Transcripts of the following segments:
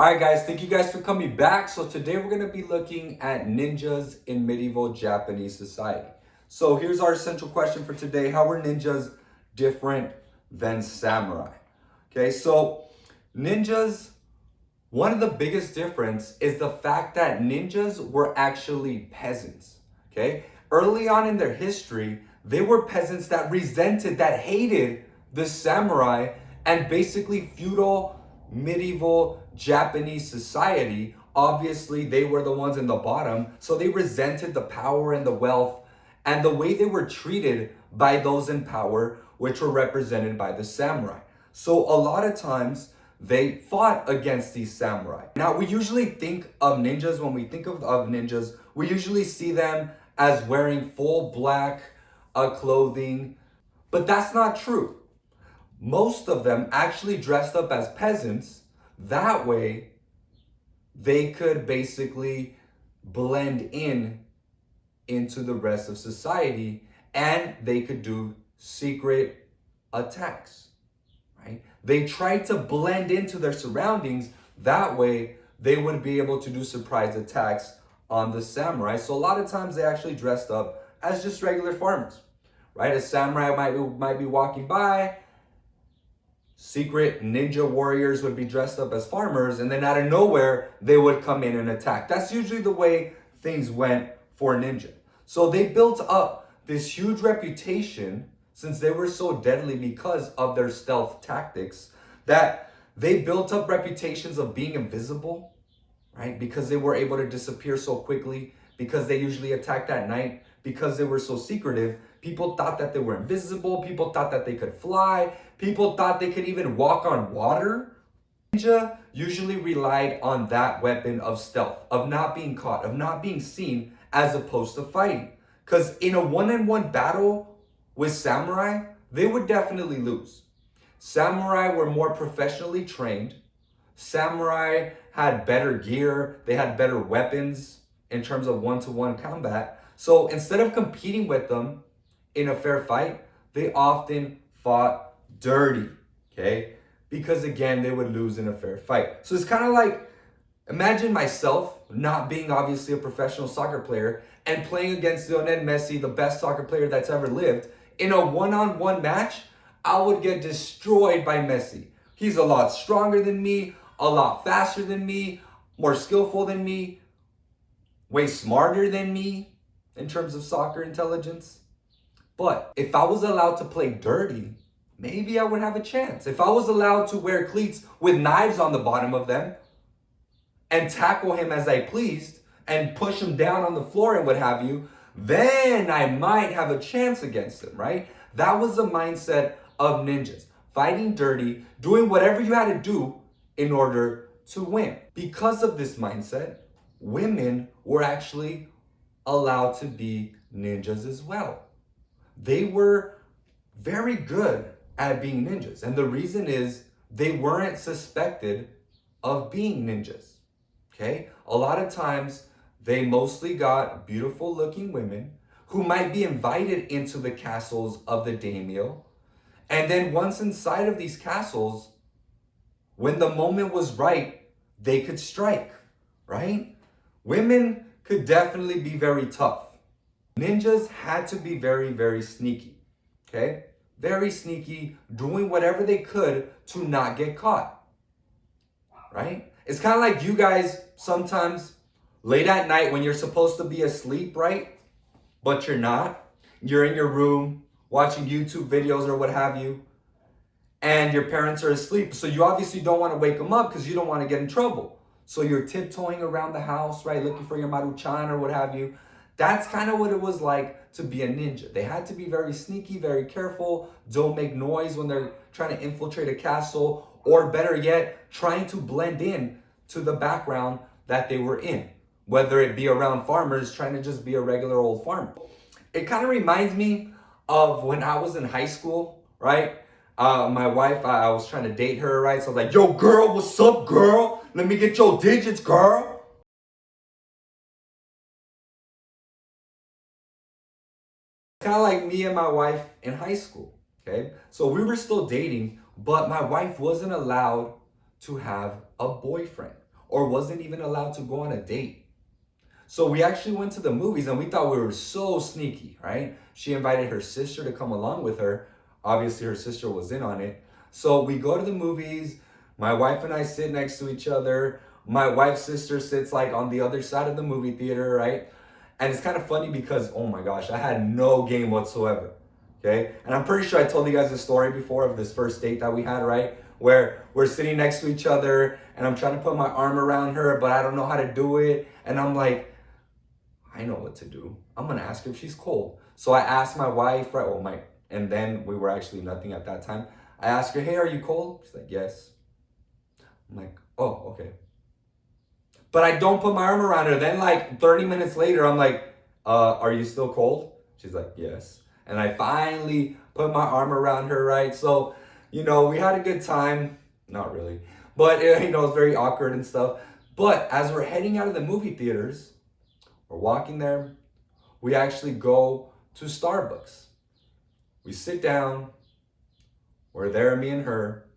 Alright guys, thank you guys for coming back. So today we're going to be looking at ninjas in medieval Japanese society. So here's our central question for today. How were ninjas different than samurai? Okay, so ninjas, one of the biggest difference is the fact that ninjas were actually peasants. Okay, early on in their history, they were peasants that resented, that hated the samurai and basically feudal medieval Japanese society. Obviously, they were the ones in the bottom, so they resented the power and the wealth and the way they were treated by those in power, which were represented by the samurai. So a lot of times they fought against these samurai. Now, we usually think of ninjas, when we think of ninjas, we usually see them as wearing full black clothing, but that's not true. Most of them actually dressed up as peasants. That way, they could basically blend into the rest of society, and they could do secret attacks, right? They tried to blend into their surroundings. That way, they would be able to do surprise attacks on the samurai. So a lot of times they actually dressed up as just regular farmers, right? A samurai might be walking by. Secret ninja warriors would be dressed up as farmers, and then out of nowhere, they would come in and attack. That's usually the way things went for ninja. So they built up this huge reputation, since they were so deadly because of their stealth tactics, that they built up reputations of being invisible, right? Because they were able to disappear so quickly, because they usually attacked at night, because they were so secretive. People thought that they were invisible. People thought that they could fly. People thought they could even walk on water. Ninja usually relied on that weapon of stealth, of not being caught, of not being seen, as opposed to fighting. Because in a one-on-one battle with samurai, they would definitely lose. Samurai were more professionally trained. Samurai had better gear. They had better weapons in terms of one-to-one combat. So instead of competing with them in a fair fight, they often fought dirty, okay? Because again, they would lose in a fair fight. So it's kind of like, imagine myself not being obviously a professional soccer player and playing against Lionel Messi, the best soccer player that's ever lived. In a one-on-one match, I would get destroyed by Messi. He's a lot stronger than me, a lot faster than me, more skillful than me, way smarter than me in terms of soccer intelligence. But if I was allowed to play dirty, maybe I would have a chance. If I was allowed to wear cleats with knives on the bottom of them and tackle him as I pleased and push him down on the floor and what have you, then I might have a chance against him, right? That was the mindset of ninjas. Fighting dirty, doing whatever you had to do in order to win. Because of this mindset, women were actually allowed to be ninjas as well. They were very good at being ninjas. And the reason is they weren't suspected of being ninjas, okay? A lot of times they mostly got beautiful looking women who might be invited into the castles of the daimyo. And then once inside of these castles, when the moment was right, they could strike, right? Women could definitely be very tough. Ninjas had to be very, very sneaky, okay? Very sneaky, doing whatever they could to not get caught, right? It's kind of like you guys sometimes late at night when you're supposed to be asleep, right? But you're not. You're in your room watching YouTube videos or what have you, and your parents are asleep. So you obviously don't want to wake them up because you don't want to get in trouble. So you're tiptoeing around the house, right? Looking for your Maruchan or what have you. That's kind of what it was like to be a ninja. They had to be very sneaky, very careful, don't make noise when they're trying to infiltrate a castle, or better yet, trying to blend in to the background that they were in, whether it be around farmers, trying to just be a regular old farmer. It kind of reminds me of when I was in high school, right? My wife, I was trying to date her, right? So I was like, yo, girl, what's up, girl? Let me get your digits, girl. Kind of like me and my wife in high school, okay? So we were still dating, but my wife wasn't allowed to have a boyfriend. or wasn't even allowed to go on a date. So we actually went to the movies and we thought we were so sneaky, right? She invited her sister to come along with her. Obviously, her sister was in on it. So we go to the movies. My wife and I sit next to each other. My wife's sister sits like on the other side of the movie theater, right? And it's kind of funny because, oh my gosh, I had no game whatsoever, okay? And I'm pretty sure I told you guys the story before of this first date that we had, right? Where we're sitting next to each other and I'm trying to put my arm around her, but I don't know how to do it. And I'm like, I know what to do. I'm gonna ask her if she's cold. So I asked my wife, right? Well, and then we were actually nothing at that time. I asked her, hey, are you cold? She's like, yes. I'm like, oh, okay. But I don't put my arm around her. Then like 30 minutes later, I'm like, are you still cold? She's like, yes. And I finally put my arm around her, right? So, we had a good time. Not really. But, it's very awkward and stuff. But as we're heading out of the movie theaters, we're walking there, we actually go to Starbucks. We sit down, we're there, me and her.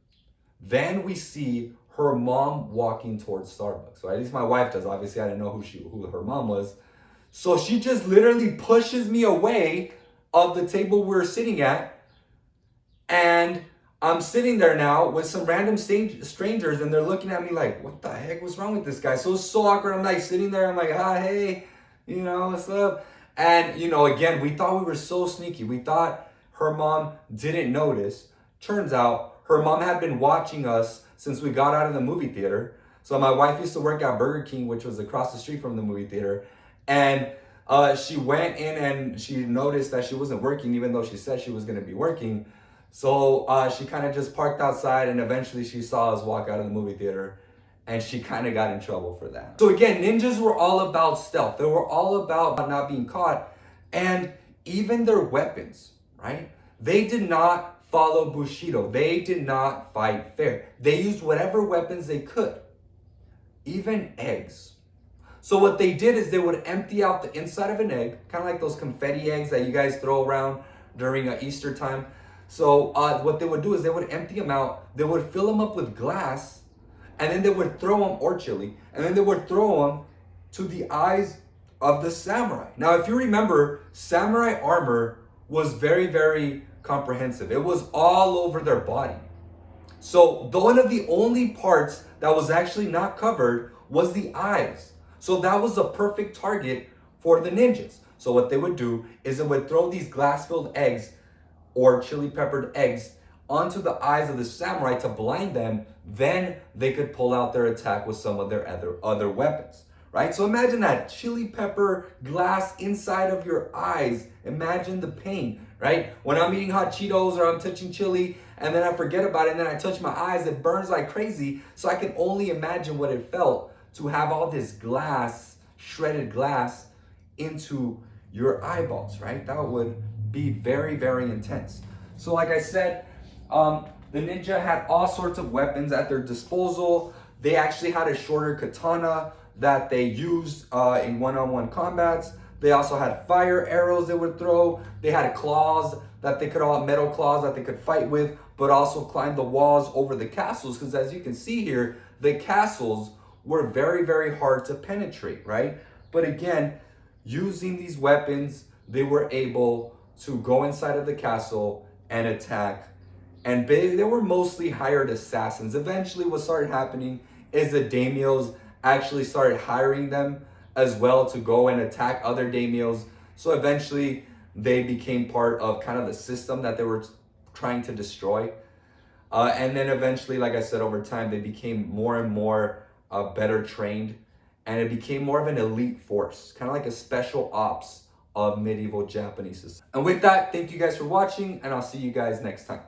Then we see her mom walking towards Starbucks. So at least my wife does. Obviously, I didn't know who her mom was. So she just literally pushes me away of the table we were sitting at. And I'm sitting there now with some random strangers, and they're looking at me like, what the heck was wrong with this guy? So it's so awkward. I'm like sitting there, I'm like, hey, what's up? And, again, we thought we were so sneaky. We thought her mom didn't notice. Turns out her mom had been watching us since we got out of the movie theater. So my wife used to work at Burger King, which was across the street from the movie theater. And she went in and she noticed that she wasn't working, even though she said she was going to be working. So she kind of just parked outside, and eventually she saw us walk out of the movie theater, and she kind of got in trouble for that. So again, ninjas were all about stealth. They were all about not being caught. And even their weapons, right? They did not follow Bushido. They did not fight fair. They used whatever weapons they could, even eggs. So what they did is they would empty out the inside of an egg, kind of like those confetti eggs that you guys throw around during Easter time. So what they would do is they would empty them out. They would fill them up with glass, and then they would throw them, or chili, and then they would throw them to the eyes of the samurai. Now, if you remember, samurai armor was very, very comprehensive. It was all over their body. So one of the only parts that was actually not covered was the eyes. So that was a perfect target for the ninjas. So what they would do is they would throw these glass-filled eggs or chili peppered eggs onto the eyes of the samurai to blind them. Then they could pull out their attack with some of their other weapons, right? So imagine that chili pepper glass inside of your eyes. Imagine the pain, right? When I'm eating hot Cheetos or I'm touching chili and then I forget about it and then I touch my eyes, it burns like crazy. So I can only imagine what it felt to have all this glass, shredded glass, into your eyeballs, right? That would be very, very intense. So like I said, the ninja had all sorts of weapons at their disposal. They actually had a shorter katana that they used in one-on-one combats. They also had fire arrows they would throw. They had claws that they could, metal claws that they could fight with, but also climb the walls over the castles. Because as you can see here, the castles were very, very hard to penetrate, right? But again, using these weapons, they were able to go inside of the castle and attack. And they were mostly hired assassins. Eventually what started happening is the daimyos actually started hiring them as well to go and attack other daimyos. So eventually they became part of kind of the system that they were trying to destroy. And then eventually, like I said, over time, they became more and more better trained, and it became more of an elite force, kind of like a special ops of medieval Japanese society. And with that, thank you guys for watching, and I'll see you guys next time.